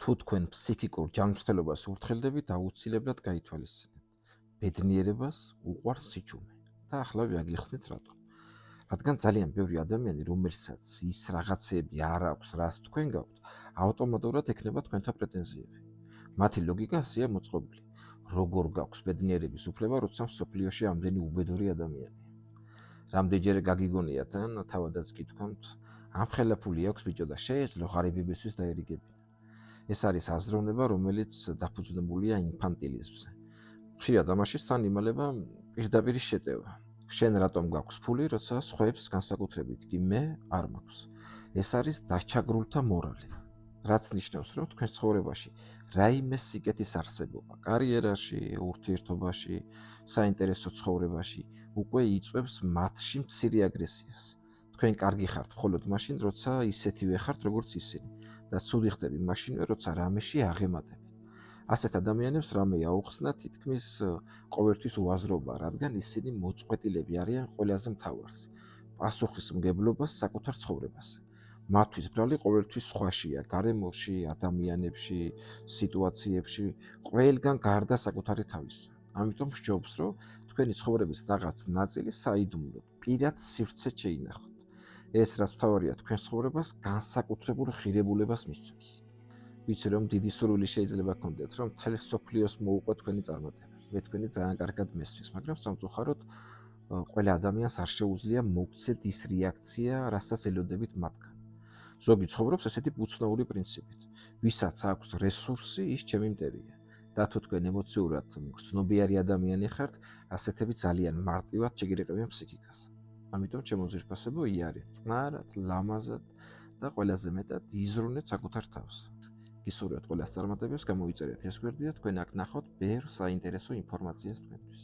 თუ თქვენ ფსიქიკურ ჯანმრთელობას ურთხელდებით, აუცილებლად გაითვალისწინეთ. ბედნიერებას უყვარს სიჩუმე და ახლა ვაგიხსნით რატომ. რადგან ძალიან ბევრი ადამიანი, რომელსაც ის რაღაცეები არ აქვს, რაც თქვენ გაქვთ, ავტომატურად ექნება თქვენთან პრეტენზიები. მათი ლოგიკა ასეა მოწყობილი. როგორ გაქვს ბედნიერების უფლება, როცა მსოფლიოში ამდენი უბედური ადამიანია. რამდენჯერ გაგიგონიათ ან თავადაც გითქვამთ, ამ ხელაფული აქვს ბიჭო და შეეძლო ღარიბებისთვის დაერიგებინა. ეს არის აზროვნება, რომელიც დაფუძნებულია ინფანტილიზმზე. ხშირად ამაშიც თან იმალება პირდაპირ შეტევა. შენ რატომ გაქვს ფული, როცა სხვაებს განსაკუთრებით კი მე არ მაქვს. ეს არის დაჩაგრულთა მორალი. რაც ნიშნავს, რომ თქვენ ცხოვრებაში რაიმე სიკეთის არსებობა, კარიერაში, ურთიერთობაში, საინტერესო ცხოვრებაში უკვე იწვევს მათში მცირე აგრესიას. თქვენ კარგი ხართ მხოლოდ მაშინ, როცა ისეთივე ხართ, როგორც ისინი და ცუდი ხდები მაშინვე, როცა რამეში აღემატებით. ასეთ ადამიანებს რამე აუხსნა თითქმის ყოველთვის უაზრობა, რადგან ისინი მოწყვეტილები არიან ყველაზე მთავარს, პასუხისმგებლობას საკუთარ ცხოვრებაზე. მათთვის ბრალი ყოველთვის სხვაშია, გარემოში, ადამიანებში, სიტუაციებში, ყველგან გარდა საკუთარი თავისა. ამიტომ ვსჯობს, რომ თქვენი ცხოვრების რაღაც ნაწილი საიდუმლოდ, პირად სივრცეც შეინახოთ. ეს რაც მთავარია თქვენ ცხოვრებას განსაკუთრებულ ღირებულებას მისცემს. ვიცი რომ დიდი სურვილი შეიძლება გქონდეთ, რომ მთელ სოფლიოს მოუყვეთ თქვენი წარმატებები. მე თქვენი ძალიან კარგად მესმის, მაგრამ სამწუხაროდ ყველა ადამიანს არ შეუძლია მოგცეთ ის რეაქცია, რასაც ელოდებით მათგან. ზოგი ცხოვრობს ესეთი უცნაური პრინციპით. ვისაც აქვს რესურსი, ის ჩემი მტერია. და თუ თქვენ ემოციურად გრძნობიარი ადამიანი ხართ, ასეთები ძალიან მარტივად შეგირიყებიან ფსიქიკას. ამიტომ ჩემო ძირფასებო, იარეთ წყნარად, ლამაზად და ყველაზე მეტად იზრუნეთ საკუთარ თავს. გისურვებთ ყველას წარმატებებს, გამოიწერეთ ეს გვერდი და თქვენ აქ ნახოთ ბევრ საინტერესო ინფორმაციას თქვენთვის.